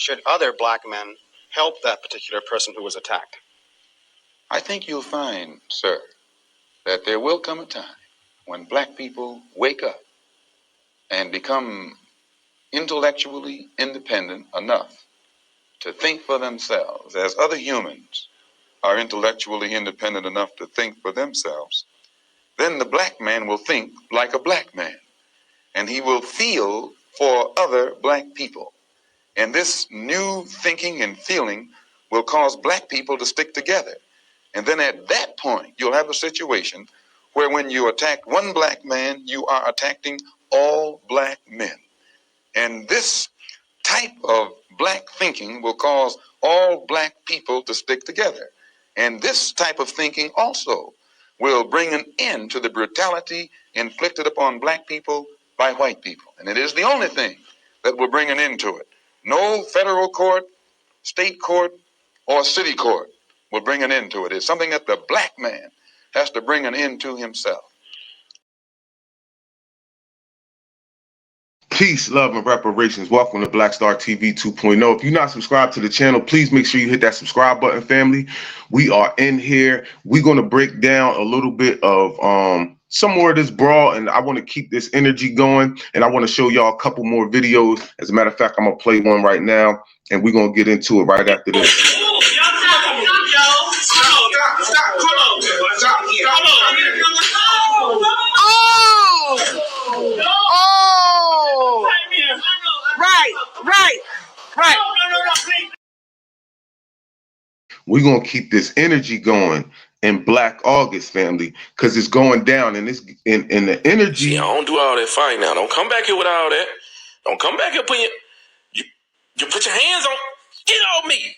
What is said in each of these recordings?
should other black men help that particular person who was attacked? I think you'll find, sir, that there will come a time when black people wake up and become intellectually independent enough to think for themselves, as other humans are intellectually independent enough to think for themselves. Then the black man will think like a black man, and he will feel for other black people. And this new thinking and feeling will cause black people to stick together. And then at that point, you'll have a situation where when you attack one black man, you are attacking all black men. And this type of black thinking will cause all black people to stick together. And this type of thinking also will bring an end to the brutality inflicted upon black people by white people. And it is the only thing that will bring an end to it. No federal court, state court, or city court will bring an end to it. It's something that the black man has to bring an end to himself. Peace, love, and reparations. Welcome to Black Star TV 2.0. If you're not subscribed to the channel, please make sure you hit that subscribe button, family. We are in here. We're going to break down a little bit of some more of this brawl, and I want to keep this energy going, and I want to show y'all a couple more videos. As a matter of fact, I'm going to play one right now, and we're going to get into it right after this. Right. We're going to keep this energy going in Black August, family, because it's going down, and it's in the energy. See, I don't do all that fighting now. Don't come back here with all that. Don't come back here putting you put your hands on. Get off me.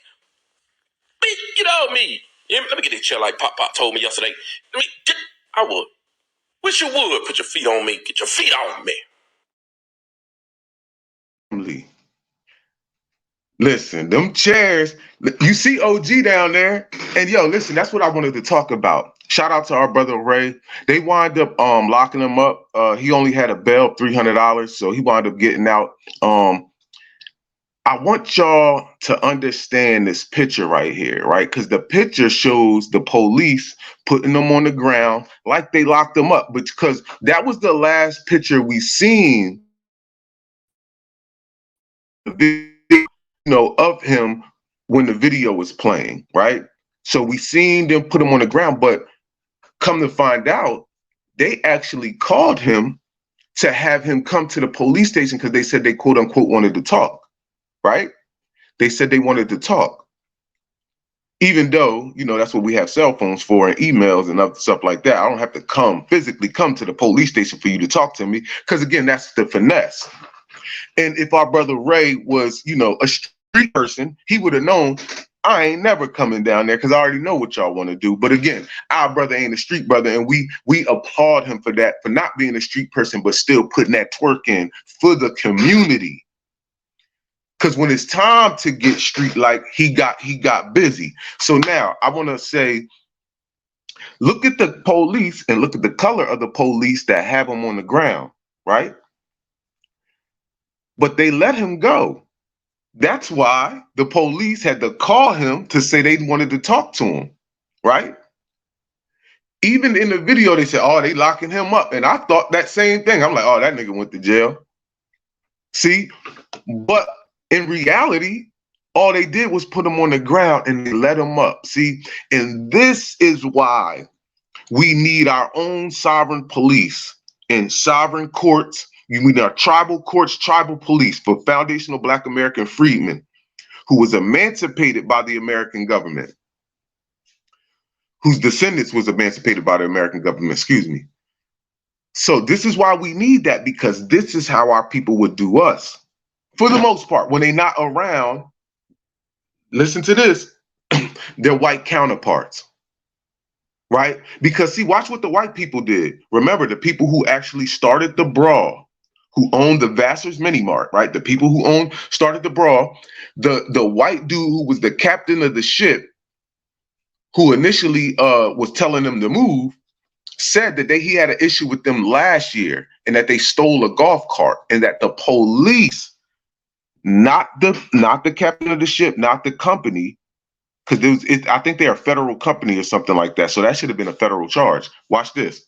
Get off me. Let me get this chair like Pop told me yesterday. I would. Wish you would put your feet on me. Get your feet on me. Listen, them chairs, you see OG down there, and yo, listen, that's what I wanted to talk about. Shout out to our brother Ray. They wind up locking him up. He only had a bail of $300, so he wound up getting out. I want y'all to understand this picture right here, right? Because the picture shows the police putting them on the ground like they locked them up, because that was the last picture we seen of him when the video was playing, right? So we seen them put him on the ground, but come to find out, they actually called him to have him come to the police station because they said they quote unquote wanted to talk, right? They said they wanted to talk. Even though, that's what we have cell phones for and emails and other stuff like that. I don't have to physically come to the police station for you to talk to me, because again, that's the finesse. And if our brother Ray was, a street person, he would have known I ain't never coming down there because I already know what y'all want to do. But again, our brother ain't a street brother, and we applaud him for that, for not being a street person, but still putting that twerk in for the community. Because when it's time to get street-like, he got busy. So now I want to say, look at the police and look at the color of the police that have him on the ground, right? But they let him go. That's why the police had to call him to say they wanted to talk to him, right? Even in the video, they said, oh, they locking him up. And I thought that same thing. I'm like, oh, that nigga went to jail. See? But in reality, all they did was put him on the ground and they let him up. See? And this is why we need our own sovereign police and sovereign courts. We need our tribal courts, tribal police for foundational Black American freedmen who was emancipated by the American government, whose descendants was emancipated by the American government, excuse me. So this is why we need that, because this is how our people would do us. For the most part, when they're not around, listen to this, they're white counterparts. Right? Because see, watch what the white people did. Remember, the people who actually started the brawl, who owned the Vassar's Mini Mart, right? The people who started the brawl, the white dude who was the captain of the ship, who initially was telling them to move, said that he had an issue with them last year and that they stole a golf cart and that the police not the captain of the ship, not the company, because I think they're a federal company or something like that. So that should have been a federal charge. Watch this.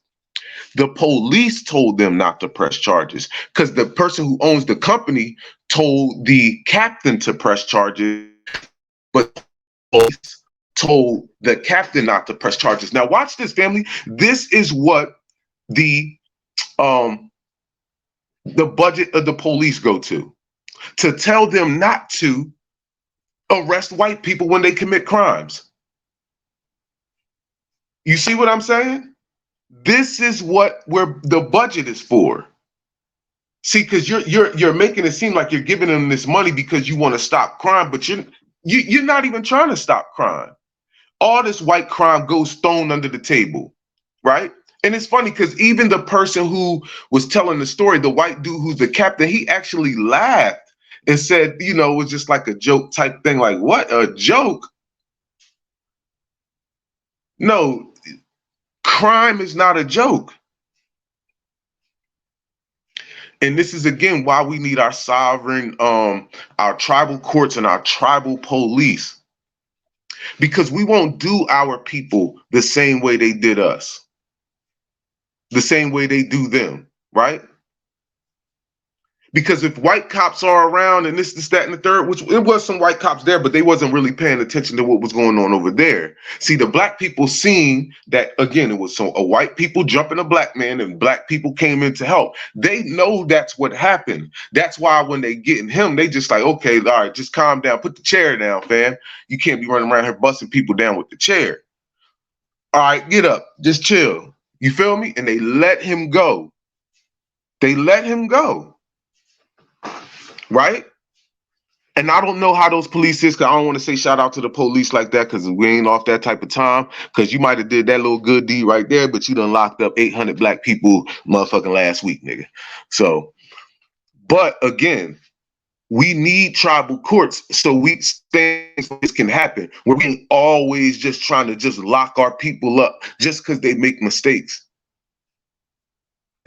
The police told them not to press charges because the person who owns the company told the captain to press charges, but police told the captain not to press charges. Now watch this, family. This is what the budget of the police go to tell them not to arrest white people when they commit crimes. You see what I'm saying? This is what the budget is for. See, because you're making it seem like you're giving them this money because you want to stop crime, but you're not even trying to stop crime. All this white crime goes thrown under the table, right? And it's funny because even the person who was telling the story, the white dude who's the captain, he actually laughed and said, it was just like a joke type thing. Like, what? A joke? No, crime is not a joke. And this is, again, why we need our sovereign, our tribal courts and our tribal police. Because we won't do our people the same way they did us. The same way they do them, right? Because if white cops are around and this, that, and the third, which it was some white cops there, but they wasn't really paying attention to what was going on over there. See, the black people seen that, again, it was a white people jumping a black man and black people came in to help. They know that's what happened. That's why when they getting him, they just like, okay, all right, just calm down. Put the chair down, fam. You can't be running around here busting people down with the chair. All right, get up. Just chill. You feel me? And they let him go. They let him go. Right? And I don't know how those police is, because I don't want to say shout out to the police like that, because we ain't off that type of time, because you might have did that little good deed right there, but you done locked up 800 black people motherfucking last week, nigga. So, but again, we need tribal courts so things like this can happen, where we ain't always just trying to just lock our people up just because they make mistakes.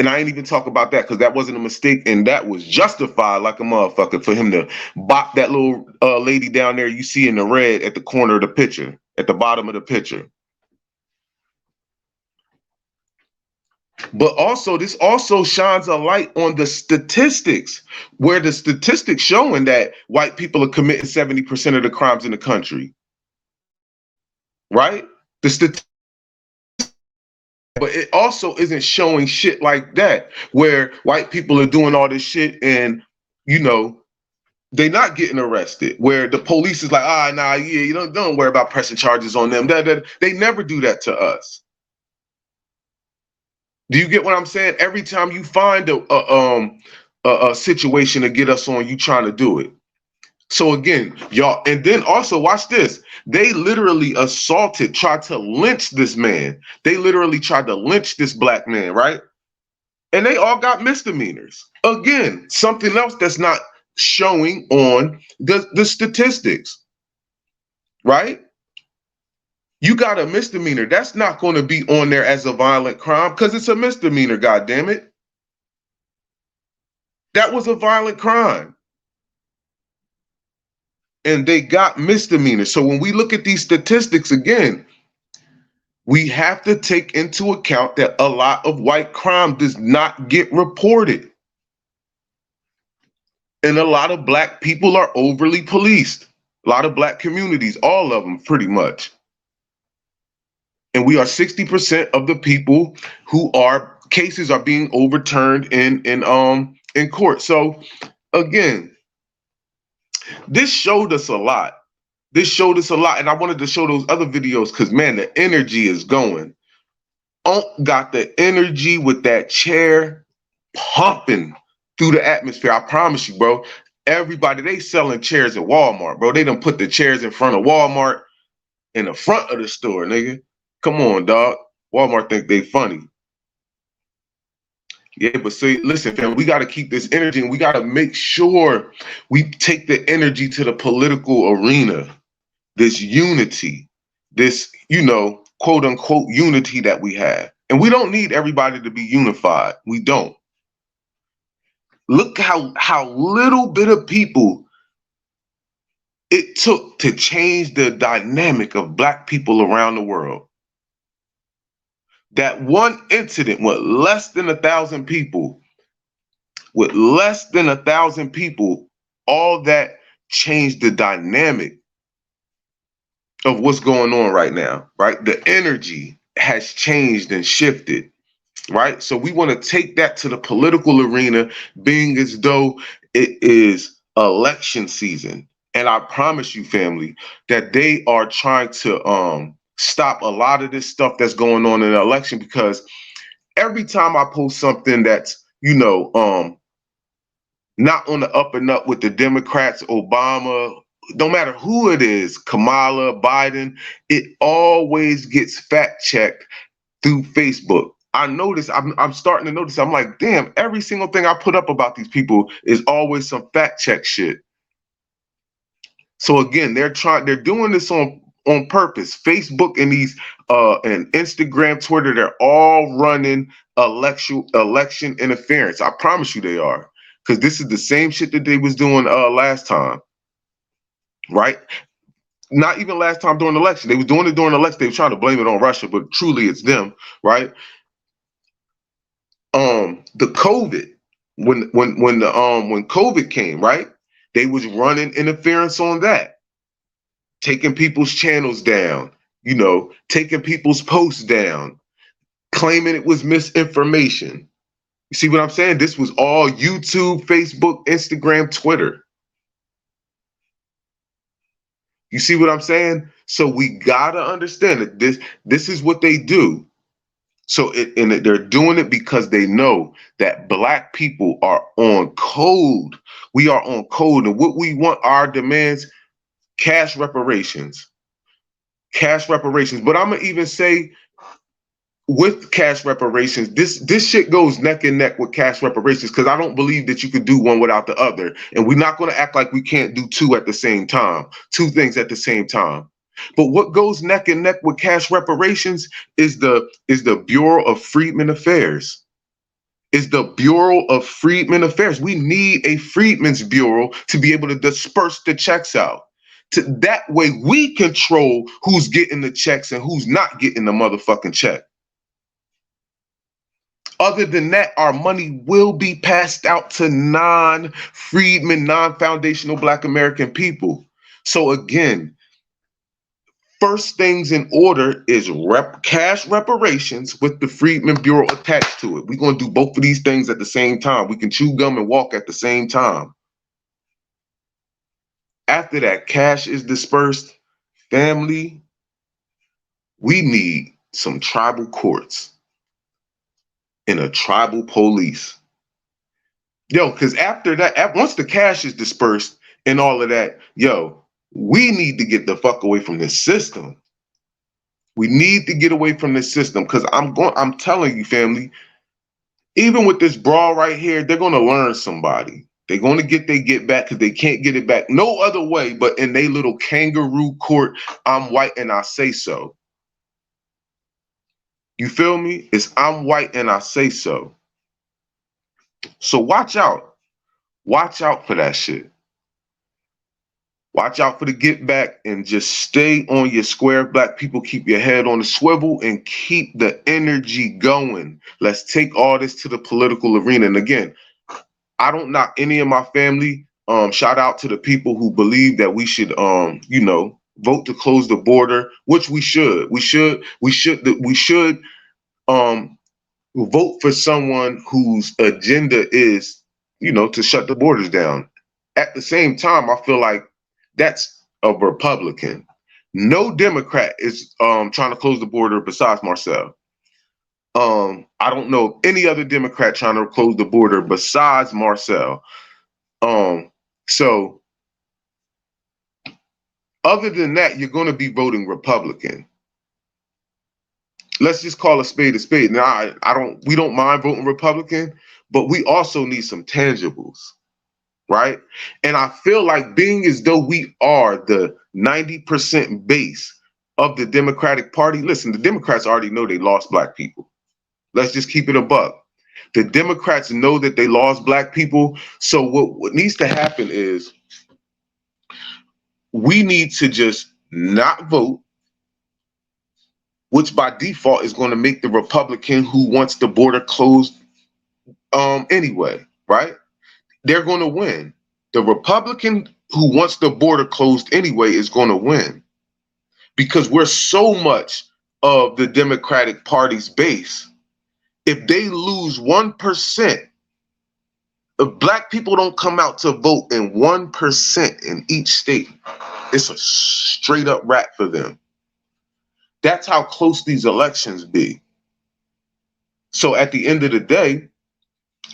And I ain't even talk about that because that wasn't a mistake and that was justified like a motherfucker for him to bop that little lady down there you see in the red at the corner of the picture, at the bottom of the picture. But also, this also shines a light on the statistics, where the statistics showing that white people are committing 70% of the crimes in the country. Right? But it also isn't showing shit like that, where white people are doing all this shit and, they're not getting arrested, where the police is like, don't worry about pressing charges on them. They never do that to us. Do you get what I'm saying? Every time you find a situation to get us on, you trying to do it. So again, y'all, and then also watch this. They literally tried to lynch this man. They literally tried to lynch this black man, right? And they all got misdemeanors. Again, something else that's not showing on the statistics, right? You got a misdemeanor. That's not going to be on there as a violent crime because it's a misdemeanor, goddammit. That was a violent crime. And they got misdemeanors. So when we look at these statistics again, we have to take into account that a lot of white crime does not get reported. And a lot of black people are overly policed. A lot of black communities, all of them pretty much. And we are 60% of the people who are cases are being overturned in court. So again, this showed us a lot. And I wanted to show those other videos because, man, the energy is going. Got the energy with that chair pumping through the atmosphere. I promise you, bro. Everybody, they selling chairs at Walmart, bro. They done put the chairs in front of Walmart in the front of the store, nigga. Come on, dog. Walmart think they funny. Yeah, but see, listen, fam, we got to keep this energy and we got to make sure we take the energy to the political arena. This unity, this, quote unquote unity that we have. And we don't need everybody to be unified. We don't. Look how little bit of people took to change the dynamic of black people around the world. That one incident with less than 1,000 people, all that changed the dynamic of what's going on right now, right? The energy has changed and shifted, right? So we want to take that to the political arena, being as though it is election season. And I promise you, family, that they are trying to stop a lot of this stuff that's going on in the election, because every time I post something that's, not on the up and up with the Democrats, Obama, no matter who it is, Kamala, Biden, it always gets fact checked through Facebook. I'm starting to notice, I'm like, damn, every single thing I put up about these people is always some fact check shit. So again, they're doing this on purpose. Facebook and these and Instagram, Twitter, they're all running election interference. I promise you they are. Because this is the same shit that they was doing last time, right? Not even last time during the election. They was doing it during the election. They were trying to blame it on Russia, but truly it's them, right? The COVID, when COVID came, right? They was running interference on that, taking people's channels down, taking people's posts down, claiming it was misinformation. You see what I'm saying? This was all YouTube, Facebook, Instagram, Twitter. You see what I'm saying? So we gotta understand that this is what they do. So they're doing it because they know that black people are on code. We are on code, and what we want, our demands, cash reparations. Cash reparations. But I'm gonna even say, with cash reparations, this shit goes neck and neck with cash reparations, because I don't believe that you could do one without the other. And we're not going to act like we can't do two at the same time, two things at the same time. But what goes neck and neck with cash reparations is the Bureau of Freedmen Affairs. Is the Bureau of Freedmen Affairs. We need a Freedmen's Bureau to be able to disperse the checks out. That way we control who's getting the checks and who's not getting the motherfucking check. Other than that, our money will be passed out to non-freedmen, non-foundational Black American people. So again, first things in order is cash reparations with the Freedmen Bureau attached to it. We're going to do both of these things at the same time. We can chew gum and walk at the same time. After that cash is dispersed, family, we need some tribal courts and a tribal police. Because after that, once the cash is dispersed and all of that, we need to get the fuck away from this system. We need to get away from this system, because I'm telling you, family, even with this brawl right here, they're going to learn somebody. They're going to get back, because they can't get it back no other way but in they little kangaroo court. I'm white and I say so. You feel me? It's I'm white and I say so. So watch out. Watch out for that shit. Watch out for the get back, and just stay on your square. Black people, keep your head on the swivel and keep the energy going. Let's take all this to the political arena. And again, I don't knock any of my family. Shout out to the people who believe that we should, vote to close the border, which we should. We should vote for someone whose agenda is, to shut the borders down. At the same time, I feel like that's a Republican. No Democrat is trying to close the border besides Marcel. I don't know any other Democrat trying to close the border besides Marcel. So other than that, you're going to be voting Republican. Let's just call a spade a spade. Now, we don't mind voting Republican, but we also need some tangibles, right? And I feel like, being as though we are the 90% base of the Democratic Party, listen, the Democrats already know they lost Black people. Let's just keep it a buck. The Democrats know that they lost Black people. So what needs to happen is we need to just not vote, which by default is going to make the Republican who wants the border closed anyway, right? They're going to win. The Republican who wants the border closed anyway is going to win because we're so much of the Democratic Party's base. If they lose 1%, if black people don't come out to vote in 1% in each state, it's a straight up wrap for them. That's how close these elections be. So at the end of the day,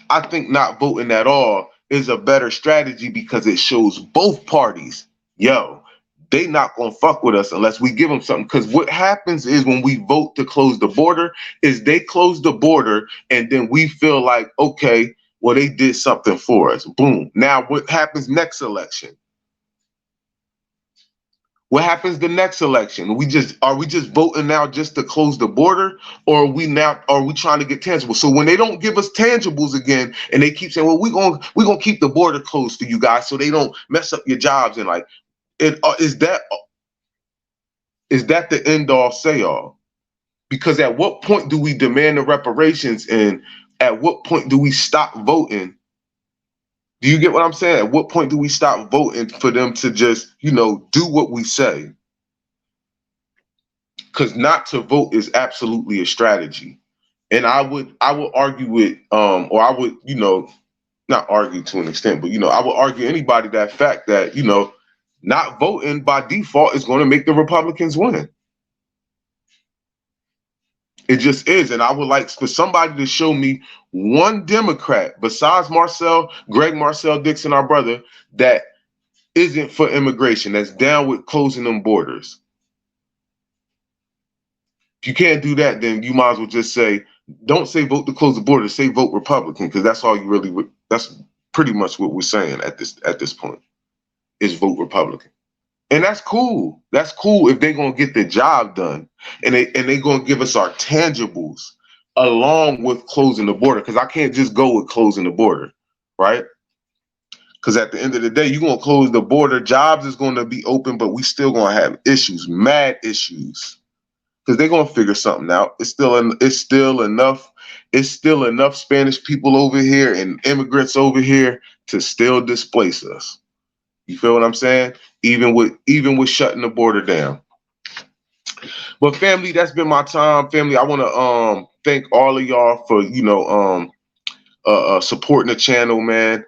I think not voting at all is a better strategy because it shows both parties, yo, they not gonna fuck with us unless we give them something. Because what happens is when we vote to close the border, is they close the border and then we feel like, okay, well, they did something for us. Boom. Now what happens next election? What happens the next election? Are we just voting now just to close the border, or are we trying to get tangible? So when they don't give us tangibles again, and they keep saying, "Well, we're gonna keep the border closed for you guys, so they don't mess up your jobs," and like, is that the end all say all? Because at what point do we demand the reparations, and at what point do we stop voting? Do you get what I'm saying? At what point do we stop voting for them to just, do what we say? Because not to vote is absolutely a strategy. And I would argue with, or I would, not argue to an extent, but, I would argue anybody that fact that, not voting by default is going to make the Republicans win. It just is. And I would like for somebody to show me one Democrat besides Greg Marcel Dixon, our brother, that isn't for immigration, that's down with closing them borders. If you can't do that, then you might as well just say, don't say vote to close the border, say vote Republican, because that's all you really would. That's pretty much what we're saying at this point, is vote Republican. And that's cool. That's cool if they're gonna get the job done and they're gonna give us our tangibles along with closing the border. Because I can't just go with closing the border, right? Because at the end of the day, you're gonna close the border, jobs is gonna be open, but we still gonna have issues, mad issues. Because they're gonna figure something out. It's still enough Spanish people over here and immigrants over here to still displace us. You feel what I'm saying? Even with shutting the border down. But family, that's been my time. Family, I want to thank all of y'all for supporting the channel, man.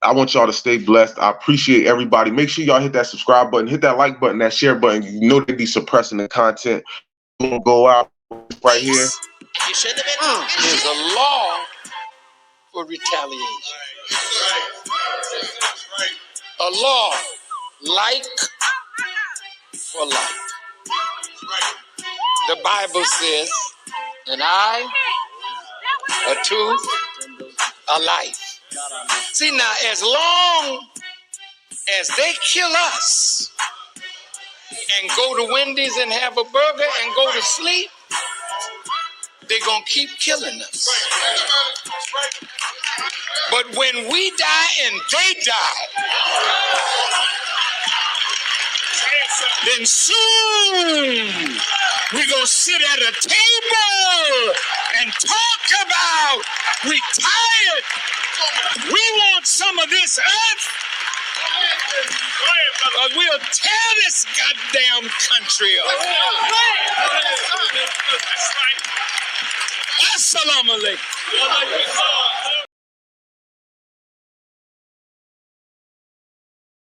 I want y'all to stay blessed. I appreciate everybody. Make sure y'all hit that subscribe button, hit that like button, that share button. You know they be suppressing the content. We'll go out right here. There's a law for retaliation. A law like for like. The Bible says an eye, a tooth, a life. See now, as long as they kill us and go to Wendy's and have a burger and go to sleep, they're going to keep killing us. But when we die and they die, then soon we're going to sit at a table and talk about retired. We want some of this earth. We'll tear this goddamn country up. Assalamu alaikum.